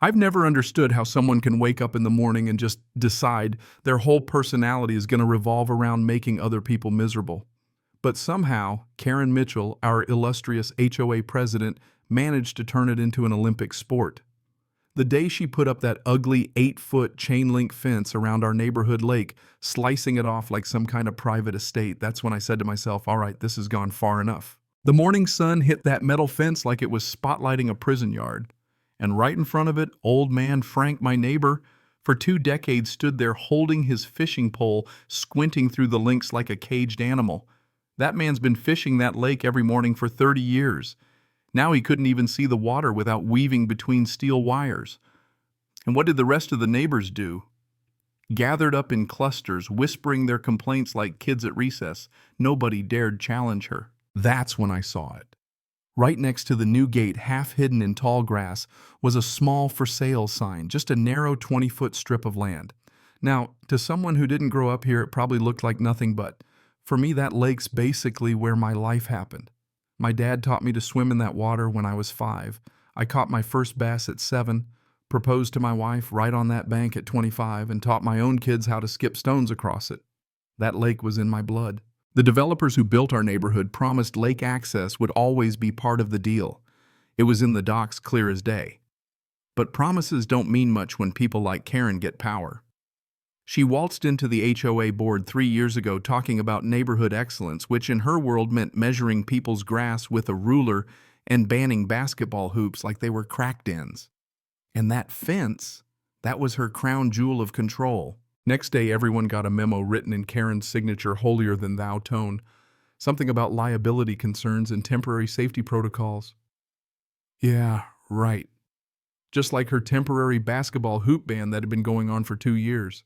I've never understood how someone can wake up in the morning and just decide their whole personality is going to revolve around making other people miserable. But somehow, Karen Mitchell, our illustrious HOA president, managed to turn it into an Olympic sport. The day she put up that ugly 8-foot chain link fence around our neighborhood lake, slicing it off like some kind of private estate, that's when I said to myself, all right, this has gone far enough. The morning sun hit that metal fence like it was spotlighting a prison yard. And right in front of it, old man Frank, my neighbor, for 2 decades stood there holding his fishing pole, squinting through the links like a caged animal. That man's been fishing that lake every morning for 30 years. Now he couldn't even see the water without weaving between steel wires. And what did the rest of the neighbors do? Gathered up in clusters, whispering their complaints like kids at recess. Nobody dared challenge her. That's when I saw it. Right next to the new gate, half hidden in tall grass, was a small for sale sign, just a narrow 20-foot strip of land. Now, to someone who didn't grow up here, it probably looked like nothing, but for me, that lake's basically where my life happened. My dad taught me to swim in that water when I was 5. I caught my first bass at 7, proposed to my wife right on that bank at 25, and taught my own kids how to skip stones across it. That lake was in my blood. The developers who built our neighborhood promised lake access would always be part of the deal. It was in the docs clear as day. But promises don't mean much when people like Karen get power. She waltzed into the HOA board 3 years ago talking about neighborhood excellence, which in her world meant measuring people's grass with a ruler and banning basketball hoops like they were crack dens. And that fence, that was her crown jewel of control. Next day, everyone got a memo written in Karen's signature holier-than-thou tone, something about liability concerns and temporary safety protocols. Yeah, right. Just like her temporary basketball hoop ban that had been going on for 2 years.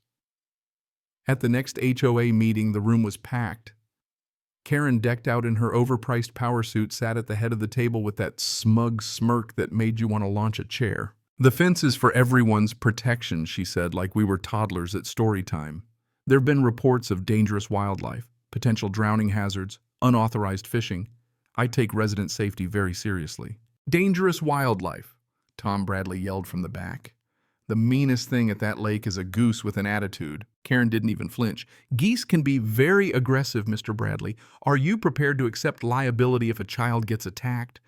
At the next HOA meeting, the room was packed. Karen, decked out in her overpriced power suit, sat at the head of the table with that smug smirk that made you want to launch a chair. The fence is for everyone's protection, she said, like we were toddlers at story time. There have been reports of dangerous wildlife, potential drowning hazards, unauthorized fishing. I take resident safety very seriously. Dangerous wildlife, Tom Bradley yelled from the back. The meanest thing at that lake is a goose with an attitude. Karen didn't even flinch. Geese can be very aggressive, Mr. Bradley. Are you prepared to accept liability if a child gets attacked?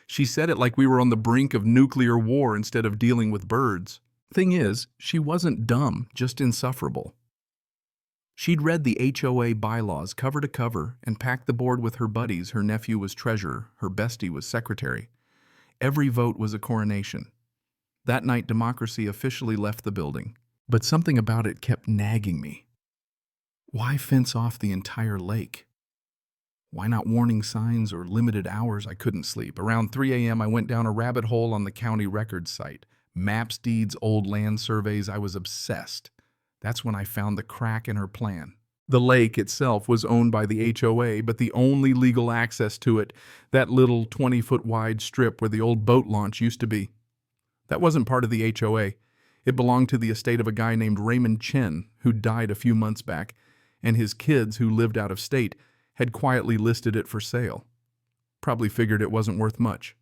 She said it like we were on the brink of nuclear war instead of dealing with birds. Thing is, she wasn't dumb, just insufferable. She'd read the HOA bylaws cover to cover and packed the board with her buddies. Her nephew was treasurer, her bestie was secretary. Every vote was a coronation. That night, democracy officially left the building. But something about it kept nagging me. Why fence off the entire lake? Why not warning signs or limited hours? I couldn't sleep. Around 3 a.m., I went down a rabbit hole on the county records site. Maps, deeds, old land surveys. I was obsessed. That's when I found the crack in her plan. The lake itself was owned by the HOA, but the only legal access to it, that little 20-foot wide strip where the old boat launch used to be. That wasn't part of the HOA. It belonged to the estate of a guy named Raymond Chen, who died a few months back, and his kids, who lived out of state, had quietly listed it for sale. Probably figured it wasn't worth much.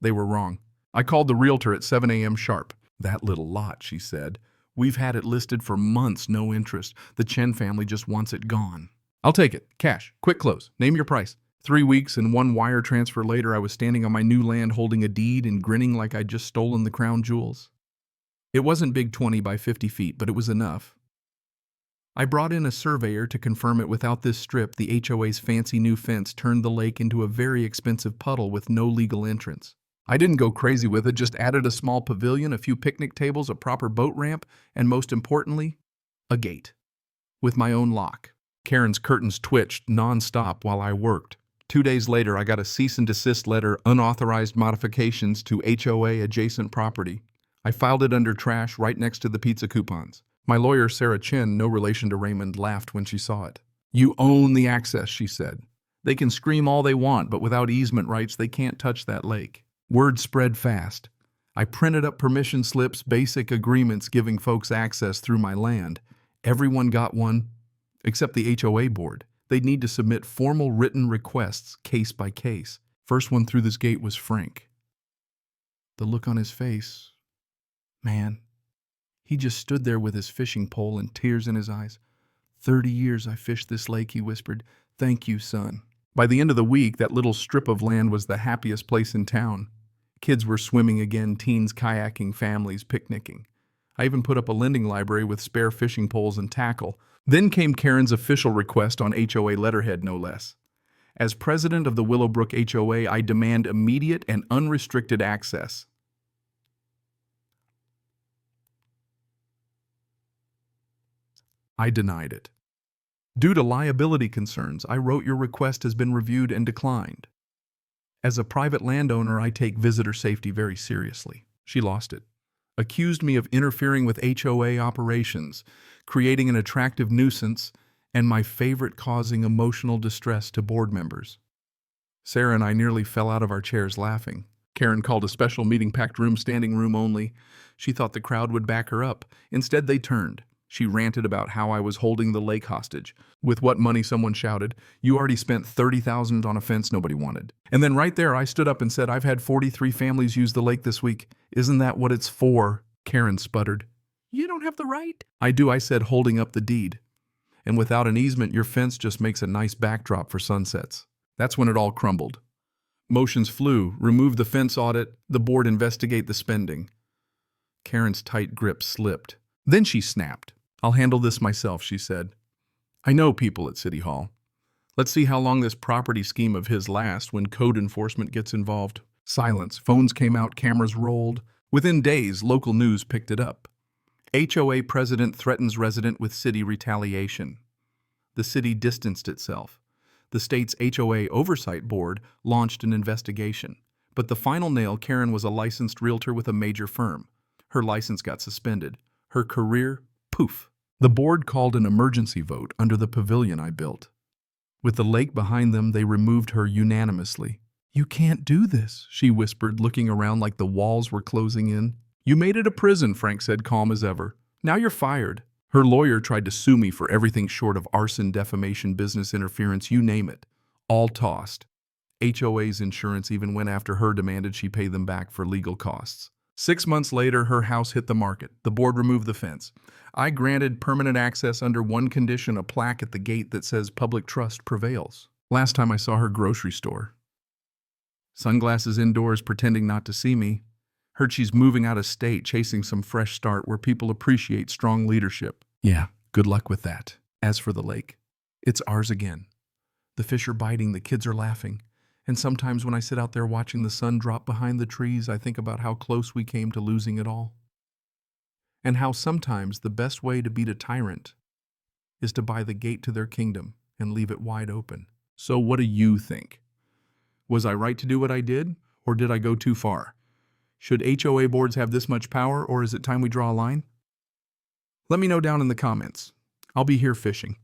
They were wrong. I called the realtor at 7 a.m. sharp. That little lot, she said. We've had it listed for months, no interest. The Chen family just wants it gone. I'll take it. Cash. Quick close. Name your price. 3 weeks and 1 wire transfer later, I was standing on my new land holding a deed and grinning like I'd just stolen the crown jewels. It wasn't big 20 by 50 feet, but it was enough. I brought in a surveyor to confirm it. Without this strip, the HOA's fancy new fence turned the lake into a very expensive puddle with no legal entrance. I didn't go crazy with it, just added a small pavilion, a few picnic tables, a proper boat ramp, and most importantly, a gate. With my own lock. Karen's curtains twitched non-stop while I worked. 2 days later, I got a cease and desist letter, unauthorized modifications to HOA adjacent property. I filed it under trash right next to the pizza coupons. My lawyer, Sarah Chen, no relation to Raymond, laughed when she saw it. You own the access, she said. They can scream all they want, but without easement rights, they can't touch that lake. Word spread fast. I printed up permission slips, basic agreements giving folks access through my land. Everyone got one, except the HOA board. They'd need to submit formal written requests, case by case. First one through this gate was Frank. The look on his face, Man, he just stood there with his fishing pole and tears in his eyes. 30 years I fished this lake, he whispered. Thank you, son. By the end of the week, that little strip of land was the happiest place in town. Kids were swimming again, teens kayaking, families picnicking. I even put up a lending library with spare fishing poles and tackle. Then came Karen's official request on HOA letterhead, no less. As president of the Willowbrook HOA, I demand immediate and unrestricted access. I denied it. Due to liability concerns, I wrote your request has been reviewed and declined. As a private landowner, I take visitor safety very seriously. She lost it. Accused me of interfering with HOA operations, creating an attractive nuisance, and my favorite, causing emotional distress to board members. Sarah and I nearly fell out of our chairs laughing. Karen called a special meeting, packed room, standing room only. She thought the crowd would back her up. Instead, they turned. She ranted about how I was holding the lake hostage. With what money, someone shouted. You already spent $30,000 on a fence nobody wanted. And then right there, I stood up and said, I've had 43 families use the lake this week. Isn't that what it's for? Karen sputtered. You don't have the right. I do, I said, holding up the deed. And without an easement, your fence just makes a nice backdrop for sunsets. That's when it all crumbled. Motions flew. Remove the fence audit. The board investigate the spending. Karen's tight grip slipped. Then she snapped. I'll handle this myself, she said. I know people at City Hall. Let's see how long this property scheme of his lasts when code enforcement gets involved. Silence. Phones came out, cameras rolled. Within days, local news picked it up. HOA president threatens resident with city retaliation. The city distanced itself. The state's HOA Oversight Board launched an investigation. But the final nail, Karen was a licensed realtor with a major firm. Her license got suspended. Her career, poof. The board called an emergency vote under the pavilion I built. With the lake behind them, they removed her unanimously. You can't do this, she whispered, looking around like the walls were closing in. You made it a prison, Frank said, calm as ever. Now you're fired. Her lawyer tried to sue me for everything short of arson, defamation, business interference, you name it. All tossed. HOA's insurance even went after her, demanded she pay them back for legal costs. 6 months later, her house hit the market. The board removed the fence. I granted permanent access under one condition, a plaque at the gate that says public trust prevails. Last time I saw her, grocery store. Sunglasses indoors, pretending not to see me. Heard she's moving out of state, chasing some fresh start where people appreciate strong leadership. Yeah, good luck with that. As for the lake, it's ours again. The fish are biting, the kids are laughing. And sometimes when I sit out there watching the sun drop behind the trees, I think about how close we came to losing it all. And how sometimes the best way to beat a tyrant is to buy the gate to their kingdom and leave it wide open. So what do you think? Was I right to do what I did, or did I go too far? Should HOA boards have this much power, or is it time we draw a line? Let me know down in the comments. I'll be here fishing.